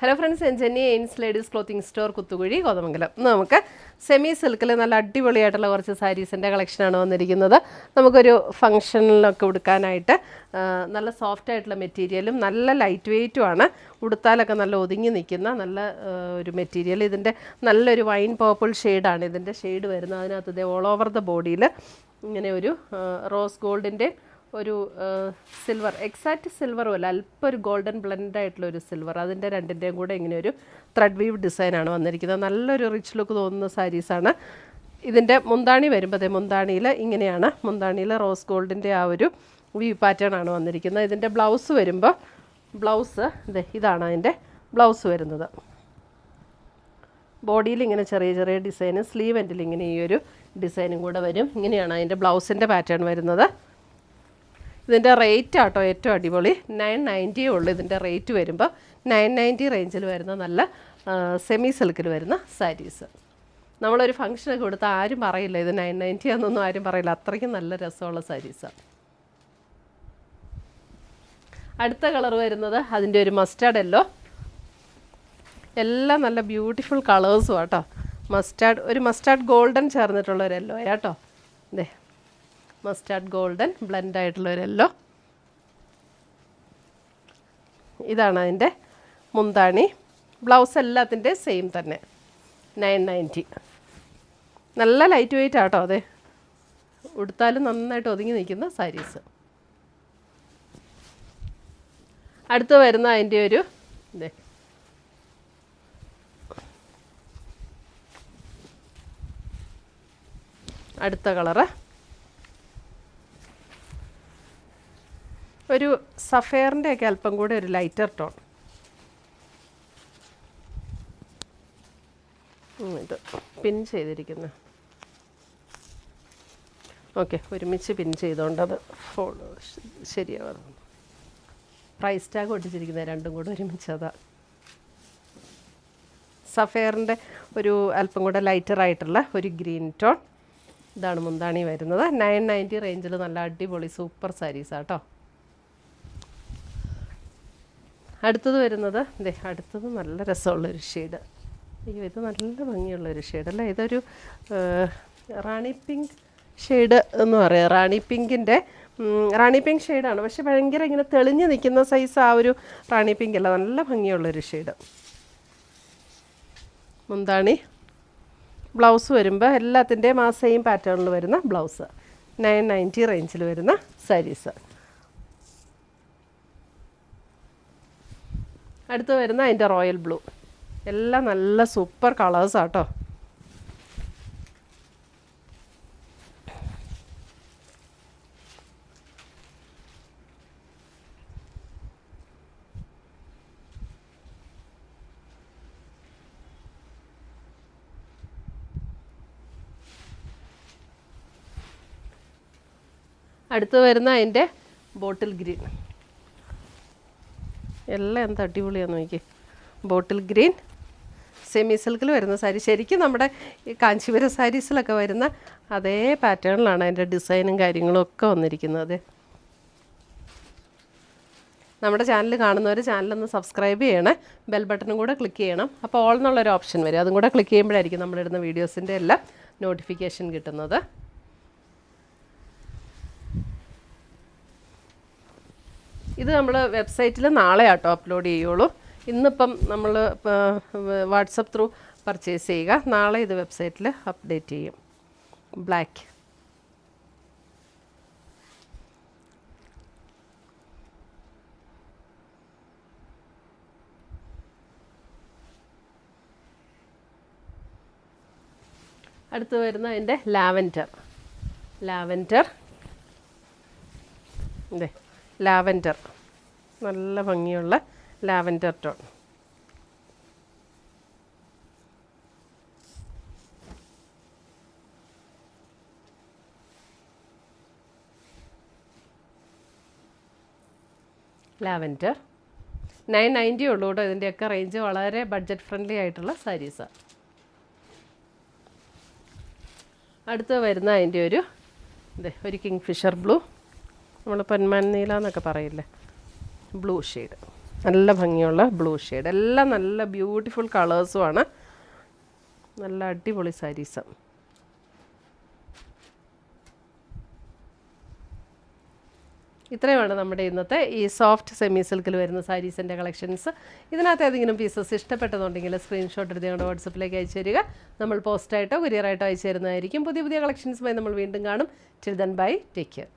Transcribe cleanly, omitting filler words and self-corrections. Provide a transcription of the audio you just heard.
Hello friends, എൻജനി എയിൻസ് ladies clothing store Kuthukuzhi Kothamangalam. നമുക്ക് സെമി സിൽക്കിൽ നല്ല അടിപൊളിയായിട്ടുള്ള കുറച്ച് സാരീസിൻ്റെ കളക്ഷനാണ് വന്നിരിക്കുന്നത്. നമുക്കൊരു ഫംഗ്ഷനിലൊക്കെ ഉടുക്കാനായിട്ട് നല്ല സോഫ്റ്റ് ആയിട്ടുള്ള മെറ്റീരിയലും നല്ല ലൈറ്റ് വെയ്റ്റുമാണ്. ഉടുത്താലൊക്കെ നല്ല ഒതുങ്ങി നിൽക്കുന്ന നല്ല ഒരു മെറ്റീരിയൽ. ഇതിൻ്റെ നല്ലൊരു വൈൻ പേർപ്പിൾ ഷെയ്ഡാണ് ഇതിൻ്റെ ഷെയ്ഡ് വരുന്നത്. അതിനകത്ത് ഇത് ഓൾ ഓവർ ദ ബോഡിയിൽ ഇങ്ങനെ ഒരു റോസ് ഗോൾഡിൻ്റെ ഒരു സിൽവർ, എക്സാക്റ്റ് സിൽവറും അല്ല, അല്പം ഒരു ഗോൾഡൻ ബ്ലെൻഡ് ആയിട്ടുള്ള ഒരു സിൽവർ, അതിൻ്റെ രണ്ടിൻ്റെയും കൂടെ ഇങ്ങനെ ഒരു ത്രെഡ് വീവ് ഡിസൈനാണ് വന്നിരിക്കുന്നത്. നല്ലൊരു റിച്ച് ലുക്ക് തോന്നുന്ന സാരീസാണ്. ഇതിൻ്റെ മുന്താണി വരുമ്പോൾ മുന്താണിയിൽ ഇങ്ങനെയാണ്, മുന്താണിയിൽ റോസ് ഗോൾഡിൻ്റെ ആ ഒരു വീവ് പാറ്റേൺ ആണ് വന്നിരിക്കുന്നത്. ഇതിൻ്റെ ബ്ലൗസ് വരുമ്പോൾ ബ്ലൗസ് ഇതാണ് അതിൻ്റെ ബ്ലൗസ് വരുന്നത്. ബോഡിയിൽ ഇങ്ങനെ ചെറിയ ചെറിയ ഡിസൈനും സ്ലീവ് എൻഡിൽ ഇങ്ങനെ ഈ ഒരു ഡിസൈനും കൂടെ വരും. ഇങ്ങനെയാണ് അതിൻ്റെ ബ്ലൗസിൻ്റെ പാറ്റേൺ വരുന്നത്. ഇതിൻ്റെ റേറ്റ് ആട്ടോ ഏറ്റവും അടിപൊളി, 990 ഉള്ളൂ ഇതിൻ്റെ റേറ്റ് വരുമ്പോൾ. 990 റേഞ്ചിൽ വരുന്ന നല്ല സെമി സിൽക്കിൽ വരുന്ന സാരീസ്. നമ്മളൊരു ഫംഗ്ഷനൊക്കെ കൊടുത്താൽ ആരും പറയില്ല ഇത് 990 ആണെന്നൊന്നും ആരും പറയില്ല, അത്രയ്ക്കും നല്ല രസമുള്ള സാരീസാണ്. അടുത്ത കളർ വരുന്നത് അതിൻ്റെ ഒരു മസ്റ്റാർഡ് യെല്ലോ. എല്ലാം നല്ല ബ്യൂട്ടിഫുൾ കളേഴ്സും ആട്ടോ. ഒരു മസ്റ്റാർഡ് ഗോൾഡൻ ചേർന്നിട്ടുള്ള ഒരു യെല്ലോ ആട്ടോ. ഇതേ മസ്റ്റാർഡ് ഗോൾഡൻ ബ്ലെൻഡ് ആയിട്ടുള്ളൊരു യെല്ലോ. ഇതാണ് അതിൻ്റെ മുന്താണി. ബ്ലൗസ് എല്ലാത്തിൻ്റെ സെയിം തന്നെ, 990. നല്ല ലൈറ്റ് വെയ്റ്റ് ആട്ടോ. അതെ, ഉടുത്താലും നന്നായിട്ട് ഒതുങ്ങി നിൽക്കുന്ന സാരീസ്. അടുത്ത് വരുന്ന അതിൻ്റെ ഒരു അടുത്ത കളറ് ഒരു സഫയറിൻ്റെയൊക്കെ അല്പം കൂടെ ഒരു ലൈറ്റർ ടോൺ. ഇത് പിൻ ചെയ്തിരിക്കുന്നു. ഓക്കെ, ഒരുമിച്ച് പിൻ ചെയ്തുകൊണ്ടത് ശരിയാവും. പ്രൈസ് ടാഗ് ഒട്ടിച്ചിരിക്കുന്നത് രണ്ടും കൂടെ ഒരുമിച്ച്. അതാ സഫയറിൻ്റെ ഒരു അല്പം കൂടെ ലൈറ്ററായിട്ടുള്ള ഒരു ഗ്രീൻ ടോൺ. ഇതാണ് മുന്താണി വരുന്നത്. 990 റേഞ്ചിൽ നല്ല അടിപൊളി സൂപ്പർ സാരീസാട്ടോ. അടുത്തത് വരുന്നത് അടുത്തത് നല്ല രസമുള്ളൊരു ഷെയ്ഡ്. അയ്യോ, ഇത് നല്ല ഭംഗിയുള്ളൊരു ഷെയ്ഡല്ലേ. ഇതൊരു റാണി പിങ്ക് ഷെയ്ഡ് എന്ന് പറയാം. റാണി പിങ്ക് ഷെയ്ഡാണ്, പക്ഷെ ഭയങ്കര ഇങ്ങനെ തെളിഞ്ഞ് നിൽക്കുന്ന സൈസ് ആ ഒരു റാണി പിങ്ക് അല്ല, നല്ല ഭംഗിയുള്ളൊരു ഷെയ്ഡ്. മുന്താണി ബ്ലൗസ് വരുമ്പോൾ എല്ലാത്തിൻ്റെയും ആ സെയിം പാറ്റേണിൽ വരുന്ന ബ്ലൗസ്. 990 റേഞ്ചിൽ വരുന്ന സാരീസ്. അടുത്ത് വരുന്ന അതിൻ്റെ റോയൽ ബ്ലൂ. എല്ലാം നല്ല സൂപ്പർ കളേഴ്സാട്ടോ. അടുത്ത് വരുന്ന അതിൻ്റെ ബോട്ടിൽ ഗ്രീൻ. എല്ലാം എന്ത് അടിപൊളിയാണെന്ന് നോക്കി. ബോട്ടിൽ ഗ്രീൻ സെമി സിൽക്കിൽ വരുന്ന സാരി. ശരിക്കും നമ്മുടെ ഈ കാഞ്ചീപുരം സാരീസിലൊക്കെ വരുന്ന അതേ പാറ്റേണിലാണ് അതിൻ്റെ ഡിസൈനും കാര്യങ്ങളും ഒക്കെ വന്നിരിക്കുന്നത്. നമ്മുടെ ചാനൽ കാണുന്നവർ ചാനലൊന്ന് സബ്സ്ക്രൈബ് ചെയ്യണേ, ബെൽ ബട്ടണും കൂടെ ക്ലിക്ക് ചെയ്യണം. അപ്പോൾ ഓൾ എന്നുള്ളൊരു ഓപ്ഷൻ വരും, അതും കൂടെ ക്ലിക്ക് ചെയ്യുമ്പോഴായിരിക്കും നമ്മളിടുന്ന വീഡിയോസിൻ്റെ എല്ലാം നോട്ടിഫിക്കേഷൻ കിട്ടുന്നത്. ഇത് നമ്മൾ വെബ്സൈറ്റിൽ നാളെ ആട്ടോ അപ്ലോഡ് ചെയ്യുള്ളൂ. ഇന്നിപ്പം നമ്മൾ വാട്സപ്പ് ത്രൂ പർച്ചേസ് ചെയ്യുക. നാളെ ഇത് വെബ്സൈറ്റിൽ അപ്ഡേറ്റ് ചെയ്യും. ബ്ലാക്ക്. അടുത്ത് വരുന്ന അതിൻ്റെ ലാവൻഡർ. ലാവൻഡർ നല്ല ഭംഗിയുള്ള ലാവൻഡർ ടോൺ. ലാവൻഡർ 990 ഉള്ളൂ കേട്ടോ. ഇതിൻ്റെയൊക്കെ റേഞ്ച് വളരെ ബഡ്ജറ്റ് ഫ്രണ്ട്ലി ആയിട്ടുള്ള സാരീസാണ്. അടുത്ത് വരുന്ന അതിൻ്റെ ഒരു കിങ് ഫിഷർ ബ്ലൂ, നമ്മൾ പൊന്മാൻ നീല എന്നൊക്കെ പറയില്ലേ, ബ്ലൂ ഷെയ്ഡ്. നല്ല ഭംഗിയുള്ള ബ്ലൂ ഷെയ്ഡ്, എല്ലാം നല്ല ബ്യൂട്ടിഫുൾ കളേഴ്സുമാണ്. നല്ല അടിപൊളി സാരീസ്. ഇത്രയുമാണ് നമ്മുടെ ഇന്നത്തെ ഈ സോഫ്റ്റ് സെമി സിൽക്കിൽ വരുന്ന സാരീസിൻ്റെ കളക്ഷൻസ്. ഇതിനകത്ത് ഏതെങ്കിലും പീസസ് ഇഷ്ടപ്പെട്ടതുണ്ടെങ്കിൽ സ്ക്രീൻഷോട്ട് എടുത്ത് ഞങ്ങളുടെ വാട്സപ്പിലേക്ക് അയച്ചു തരിക. നമ്മൾ പോസ്റ്റായിട്ടോ കൊറിയറായിട്ടോ അയച്ചു തരുന്നതായിരിക്കും. പുതിയ പുതിയ കളക്ഷൻസുമായി നമ്മൾ വീണ്ടും കാണും. Till then bye, take care.